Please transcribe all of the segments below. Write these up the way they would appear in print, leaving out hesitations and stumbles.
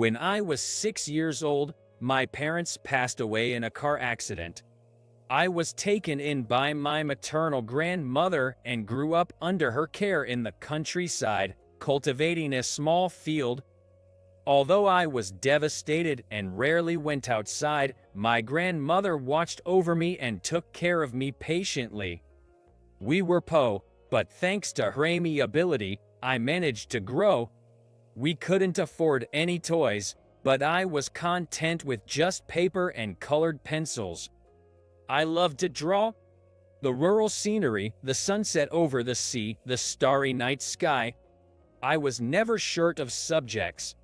When I was 6 years old, my parents passed away in a car accident. I was taken in by my maternal grandmother and grew up under her care in the countryside, cultivating a small field. Although I was devastated and rarely went outside, my grandmother watched over me and took care of me patiently. We were poor, but thanks to her amiability, I managed to grow. We couldn't afford any toys, but I was content with just paper and colored pencils. I loved to draw. The rural scenery, the sunset over the sea, the starry night sky. I was never short of subjects.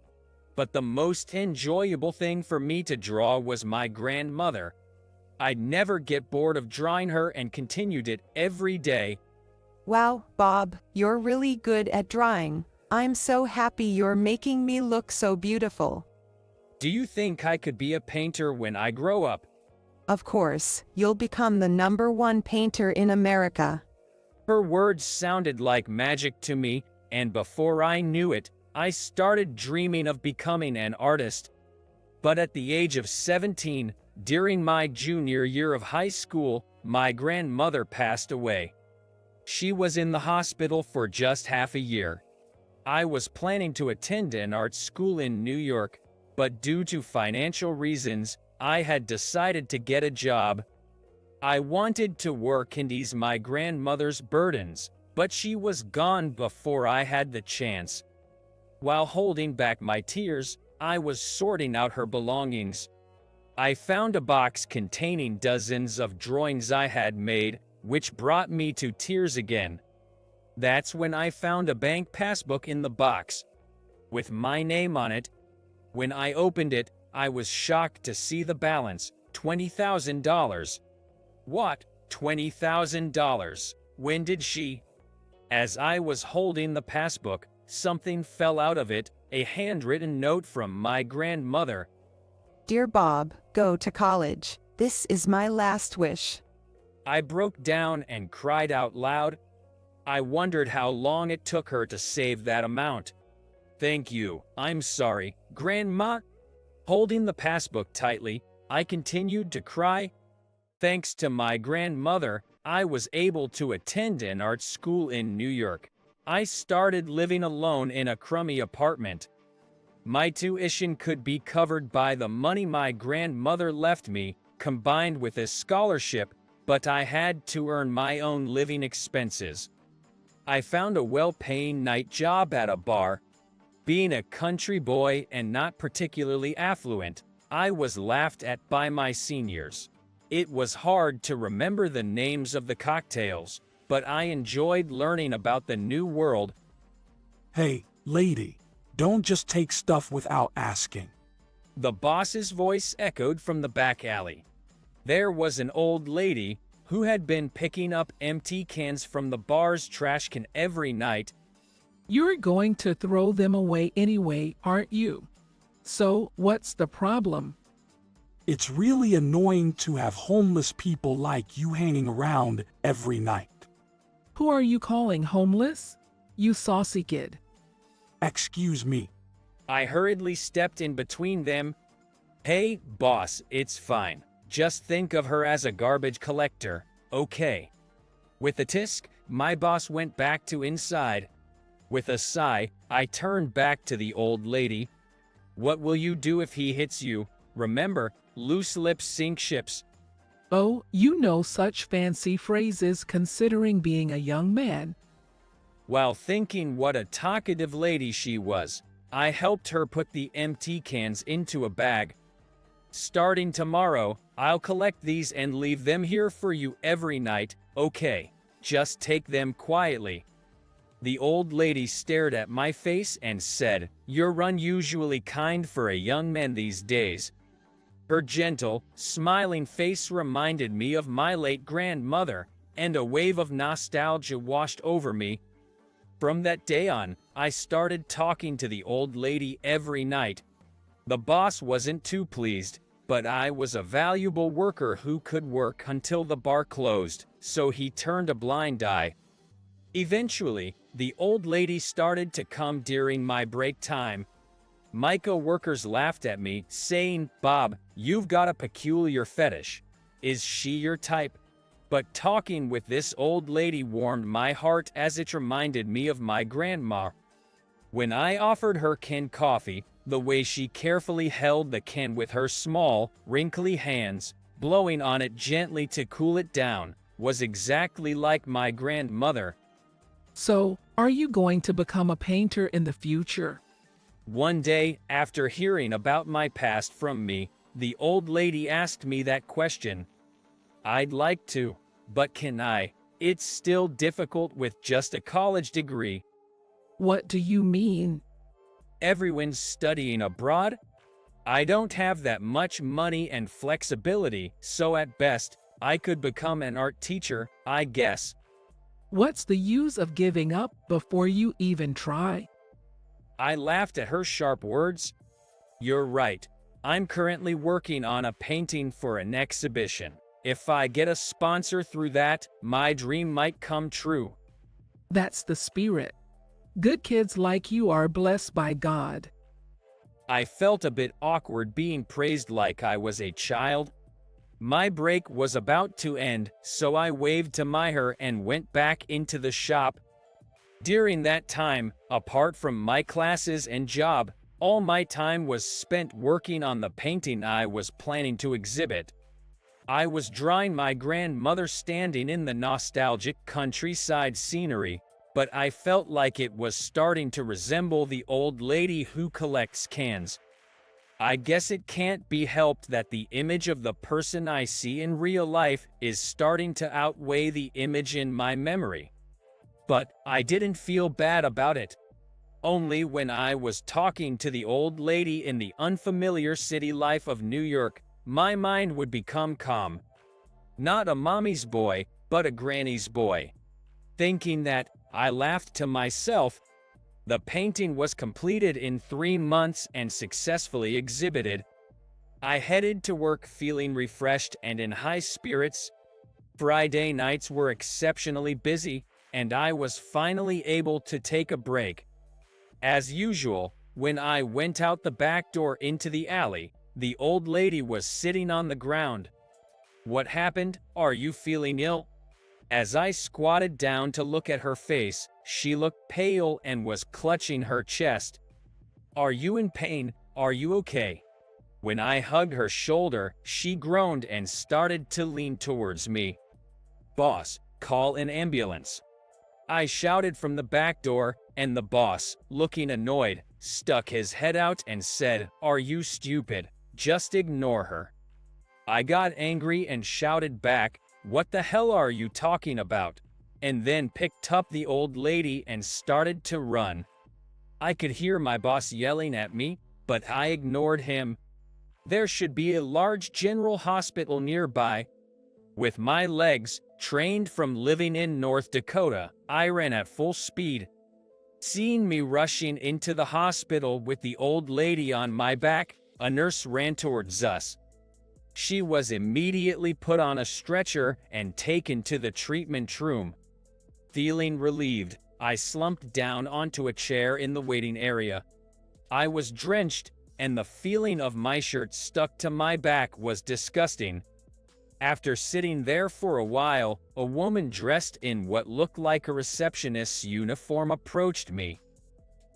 But the most enjoyable thing for me to draw was my grandmother. I'd never get bored of drawing her and continued it every day. Wow, Bob, you're really good at drawing. I'm so happy you're making me look so beautiful. Do you think I could be a painter when I grow up? Of course, you'll become the #1 painter in America. Her words sounded like magic to me, and before I knew it, I started dreaming of becoming an artist. But at the age of 17, during my junior year of high school, my grandmother passed away. She was in the hospital for just half a year. I was planning to attend an art school in New York, but due to financial reasons, I had decided to get a job. I wanted to work and ease my grandmother's burdens, but she was gone before I had the chance. While holding back my tears, I was sorting out her belongings. I found a box containing dozens of drawings I had made, which brought me to tears again. That's when I found a bank passbook in the box, with my name on it. When I opened it, I was shocked to see the balance, $20,000. What? $20,000? When did she? As I was holding the passbook, something fell out of it, a handwritten note from my grandmother. Dear Bob, go to college. This is my last wish. I broke down and cried out loud. I wondered how long it took her to save that amount. Thank you. I'm sorry, Grandma. Holding the passbook tightly, I continued to cry. Thanks to my grandmother, I was able to attend an art school in New York. I started living alone in a crummy apartment. My tuition could be covered by the money my grandmother left me, combined with a scholarship, but I had to earn my own living expenses. I found a well-paying night job at a bar. Being a country boy and not particularly affluent, I was laughed at by my seniors. It was hard to remember the names of the cocktails, but I enjoyed learning about the new world. Hey, lady, don't just take stuff without asking. The boss's voice echoed from the back alley. There was an old lady who had been picking up empty cans from the bar's trash can every night. You're going to throw them away anyway, aren't you? So, what's the problem? It's really annoying to have homeless people like you hanging around every night. Who are you calling homeless? You saucy kid. Excuse me. I hurriedly stepped in between them. Hey, boss, it's fine. Just think of her as a garbage collector, okay? With a tisk, my boss went back to inside. With a sigh, I turned back to the old lady. What will you do if he hits you? Remember, loose lips sink ships. Oh, you know such fancy phrases considering being a young man. While thinking what a talkative lady she was, I helped her put the empty cans into a bag. Starting tomorrow, I'll collect these and leave them here for you every night, okay? Just take them quietly. The old lady stared at my face and said, "You're unusually kind for a young man these days." Her gentle, smiling face reminded me of my late grandmother, and a wave of nostalgia washed over me. From that day on, I started talking to the old lady every night. The boss wasn't too pleased, but I was a valuable worker who could work until the bar closed, so he turned a blind eye. Eventually, the old lady started to come during my break time. My co-workers laughed at me, saying, "Bob, you've got a peculiar fetish. Is she your type?" But talking with this old lady warmed my heart as it reminded me of my grandma. When I offered her canned coffee, the way she carefully held the can with her small, wrinkly hands, blowing on it gently to cool it down, was exactly like my grandmother. So, are you going to become a painter in the future? One day, after hearing about my past from me, the old lady asked me that question. I'd like to, but can I? It's still difficult with just a college degree. What do you mean? Everyone's studying abroad. I don't have that much money and flexibility, so at best, I could become an art teacher, I guess. What's the use of giving up before you even try? I laughed at her sharp words. You're right. I'm currently working on a painting for an exhibition. If I get a sponsor through that, my dream might come true. That's the spirit. Good kids like you are blessed by God. I felt a bit awkward being praised like I was a child. My break was about to end, so I waved to Maher and went back into the shop. During that time, apart from my classes and job, all my time was spent working on the painting I was planning to exhibit. I was drawing my grandmother standing in the nostalgic countryside scenery, but I felt like it was starting to resemble the old lady who collects cans. I guess it can't be helped that the image of the person I see in real life is starting to outweigh the image in my memory. But I didn't feel bad about it. Only when I was talking to the old lady in the unfamiliar city life of New York, my mind would become calm. Not a mommy's boy, but a granny's boy. Thinking that, I laughed to myself. The painting was completed in 3 months and successfully exhibited. I headed to work feeling refreshed and in high spirits. Friday nights were exceptionally busy, and I was finally able to take a break. As usual, when I went out the back door into the alley, the old lady was sitting on the ground. What happened? Are you feeling ill? As I squatted down to look at her face, she looked pale and was clutching her chest. Are you in pain? Are you okay? When I hugged her shoulder, she groaned and started to lean towards me. Boss, call an ambulance. I shouted from the back door, and the boss, looking annoyed, stuck his head out and said, "Are you stupid? Just ignore her." I got angry and shouted back, "What the hell are you talking about?" and then picked up the old lady and started to run. I could hear my boss yelling at me, but I ignored him. There should be a large general hospital nearby. With my legs, trained from living in North Dakota, I ran at full speed. Seeing me rushing into the hospital with the old lady on my back, a nurse ran towards us. She was immediately put on a stretcher and taken to the treatment room. Feeling relieved, I slumped down onto a chair in the waiting area. I was drenched, and the feeling of my shirt stuck to my back was disgusting. After sitting there for a while, a woman dressed in what looked like a receptionist's uniform approached me.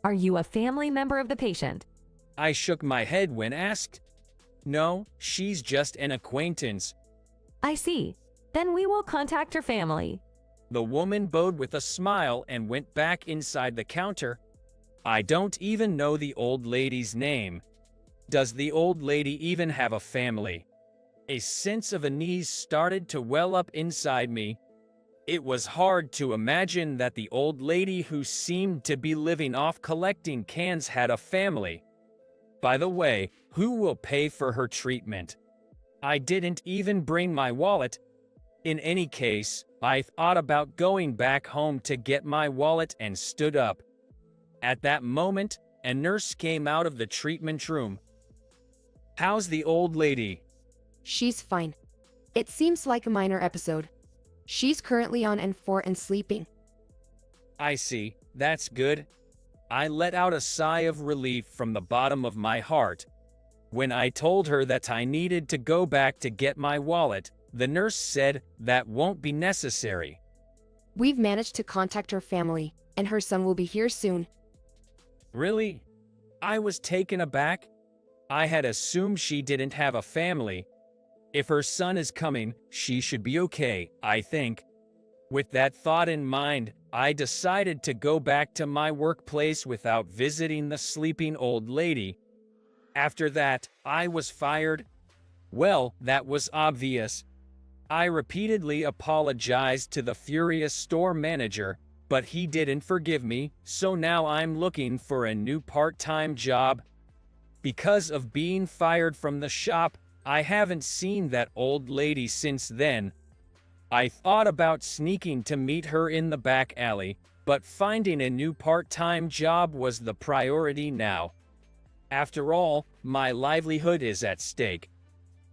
Are you a family member of the patient? I shook my head when asked. No, she's just an acquaintance. I see. Then we will contact her family. The woman bowed with a smile and went back inside the counter. I don't even know the old lady's name. Does the old lady even have a family? A sense of unease started to well up inside me. It was hard to imagine that the old lady who seemed to be living off collecting cans had a family. By the way, who will pay for her treatment? I didn't even bring my wallet. In any case, I thought about going back home to get my wallet and stood up. At that moment, a nurse came out of the treatment room. How's the old lady? She's fine. It seems like a minor episode. She's currently on N4 and sleeping. I see, that's good. I let out a sigh of relief from the bottom of my heart. When I told her that I needed to go back to get my wallet, the nurse said that won't be necessary. We've managed to contact her family, and her son will be here soon. Really? I was taken aback. I had assumed she didn't have a family. If her son is coming, she should be okay, I think. With that thought in mind, I decided to go back to my workplace without visiting the sleeping old lady. After that, I was fired. Well, that was obvious. I repeatedly apologized to the furious store manager, but he didn't forgive me, so now I'm looking for a new part-time job. Because of being fired from the shop, I haven't seen that old lady since then. I thought about sneaking to meet her in the back alley, but finding a new part-time job was the priority now. After all, my livelihood is at stake.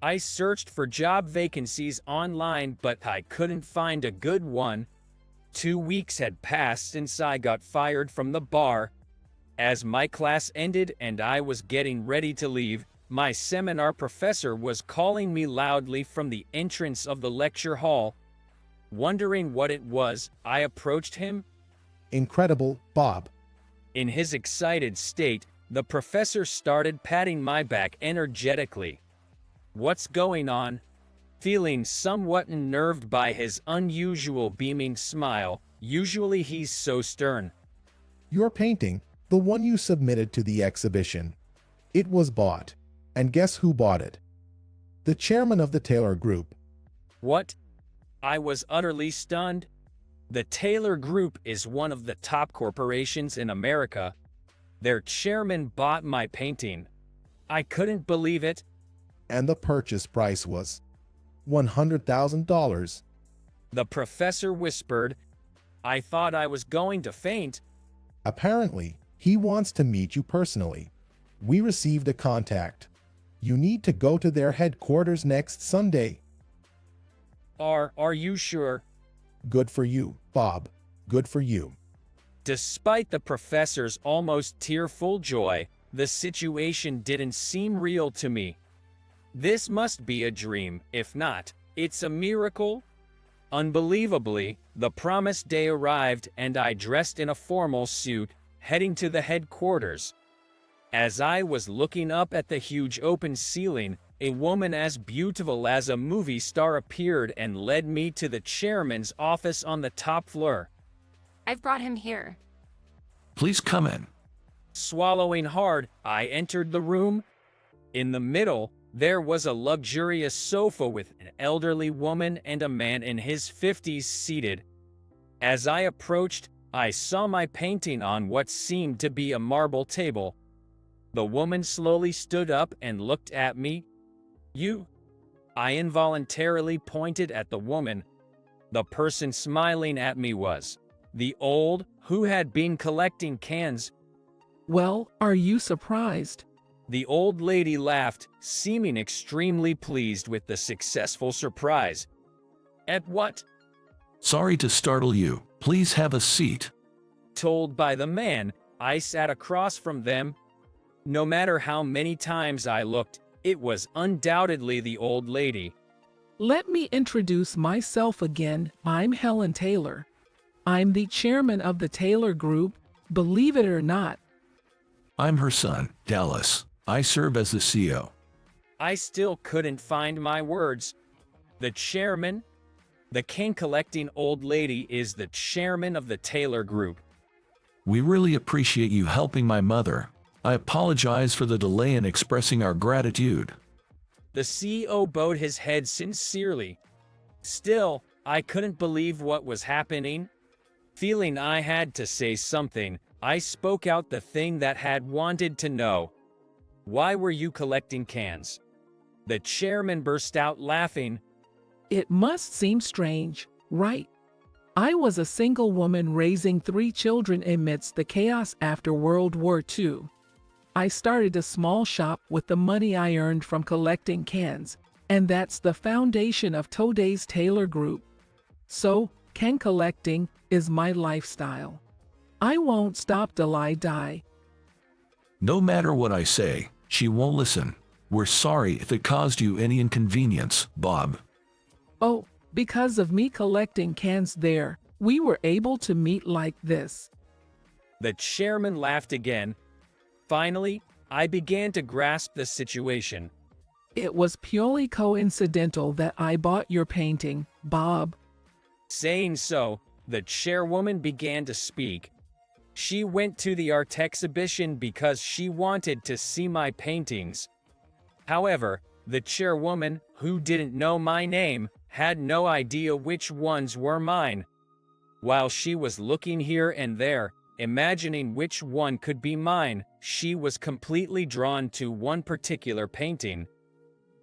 I searched for job vacancies online, but I couldn't find a good one. 2 weeks had passed since I got fired from the bar. As my class ended and I was getting ready to leave, my seminar professor was calling me loudly from the entrance of the lecture hall. Wondering what it was, I approached him. Incredible, Bob. In his excited state, the professor started patting my back energetically. What's going on? Feeling somewhat unnerved by his unusual beaming smile, usually he's so stern. Your painting, the one you submitted to the exhibition. It was bought. And guess who bought it? The chairman of the Taylor Group. What? I was utterly stunned. The Taylor Group is one of the top corporations in America. Their chairman bought my painting. I couldn't believe it. And the purchase price was $100,000. The professor whispered. I thought I was going to faint. Apparently, he wants to meet you personally. We received a contact. You need to go to their headquarters next Sunday. Are you sure? Good for you, Bob. Good for you. Despite the professor's almost tearful joy, the situation didn't seem real to me. This must be a dream. If not, it's a miracle. Unbelievably, the promised day arrived and I dressed in a formal suit, heading to the headquarters. As I was looking up at the huge open ceiling, a woman as beautiful as a movie star appeared and led me to the chairman's office on the top floor. I've brought him here. Please come in. Swallowing hard, I entered the room. In the middle, there was a luxurious sofa with an elderly woman and a man in his 50s seated. As I approached, I saw my painting on what seemed to be a marble table. The woman slowly stood up and looked at me. You? I involuntarily pointed at the woman. The person smiling at me was the old who had been collecting cans. Well, are you surprised? The old lady laughed, seeming extremely pleased with the successful surprise. At what? Sorry to startle you. Please have a seat. Told by the man, I sat across from them. No matter how many times I looked, it was undoubtedly the old lady. Let me introduce myself again. I'm Helen Taylor. I'm the chairman of the Taylor Group, believe it or not. I'm her son, Dallas. I serve as the CEO. I still couldn't find my words. The chairman? The cane-collecting old lady is the chairman of the Taylor Group. We really appreciate you helping my mother. I apologize for the delay in expressing our gratitude. The CEO bowed his head sincerely. Still, I couldn't believe what was happening. Feeling I had to say something, I spoke out the thing that had wanted to know. Why were you collecting cans? The chairman burst out laughing. It must seem strange, right? I was a single woman raising 3 children amidst the chaos after World War II. I started a small shop with the money I earned from collecting cans, and that's the foundation of today's Taylor Group. So, can collecting is my lifestyle. I won't stop till I die. No matter what I say, she won't listen. We're sorry if it caused you any inconvenience, Bob. Oh, because of me collecting cans there, we were able to meet like this. The chairman laughed again. Finally, I began to grasp the situation. It was purely coincidental that I bought your painting, Bob. Saying so, the chairwoman began to speak. She went to the art exhibition because she wanted to see my paintings. However, the chairwoman, who didn't know my name, had no idea which ones were mine. While she was looking here and there, imagining which one could be mine, she was completely drawn to one particular painting.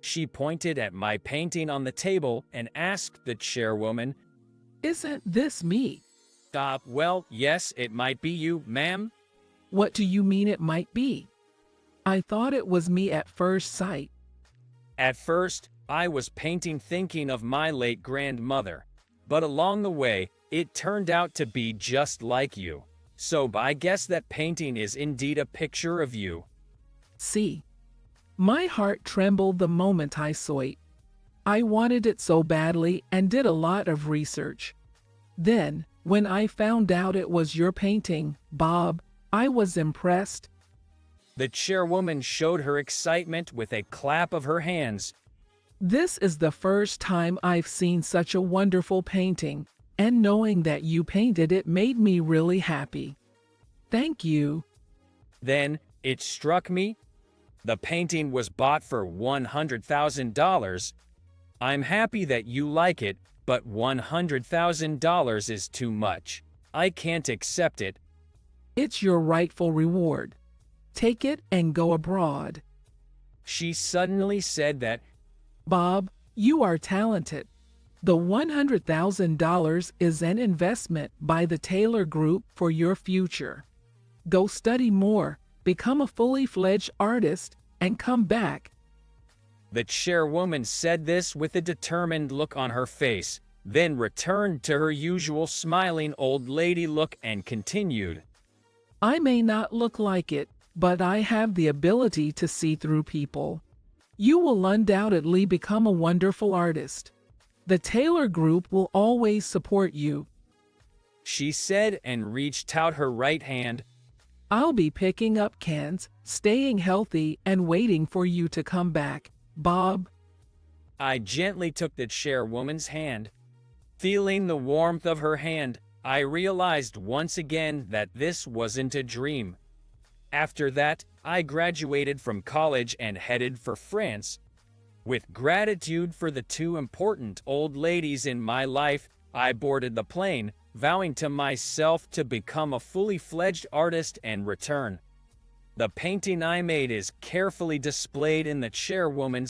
She pointed at my painting on the table and asked the chairwoman, Isn't this me? Well, yes, it might be you, ma'am. What do you mean it might be? I thought it was me at first sight. At first, I was painting thinking of my late grandmother, but along the way, it turned out to be just like you. So I guess that painting is indeed a picture of you. See, my heart trembled the moment I saw it. I wanted it so badly and did a lot of research. Then, when I found out it was your painting, Bob, I was impressed. The chairwoman showed her excitement with a clap of her hands. This is the first time I've seen such a wonderful painting, and knowing that you painted it made me really happy. Thank you. Then, it struck me. The painting was bought for $100,000. I'm happy that you like it, but $100,000 is too much. I can't accept it. It's your rightful reward. Take it and go abroad. She suddenly said that, Bob, you are talented. The $100,000 is an investment by the Taylor Group for your future. Go study more, become a fully fledged artist, and come back. The chairwoman said this with a determined look on her face, then returned to her usual smiling old lady look and continued. I may not look like it, but I have the ability to see through people. You will undoubtedly become a wonderful artist. The Taylor Group will always support you. She said and reached out her right hand. I'll be picking up cans, staying healthy, and waiting for you to come back, Bob. I gently took the chairwoman's hand. Feeling the warmth of her hand, I realized once again that this wasn't a dream. After that, I graduated from college and headed for France. With gratitude for the two important old ladies in my life, I boarded the plane, vowing to myself to become a fully fledged artist and return. The painting I made is carefully displayed in the chairwoman's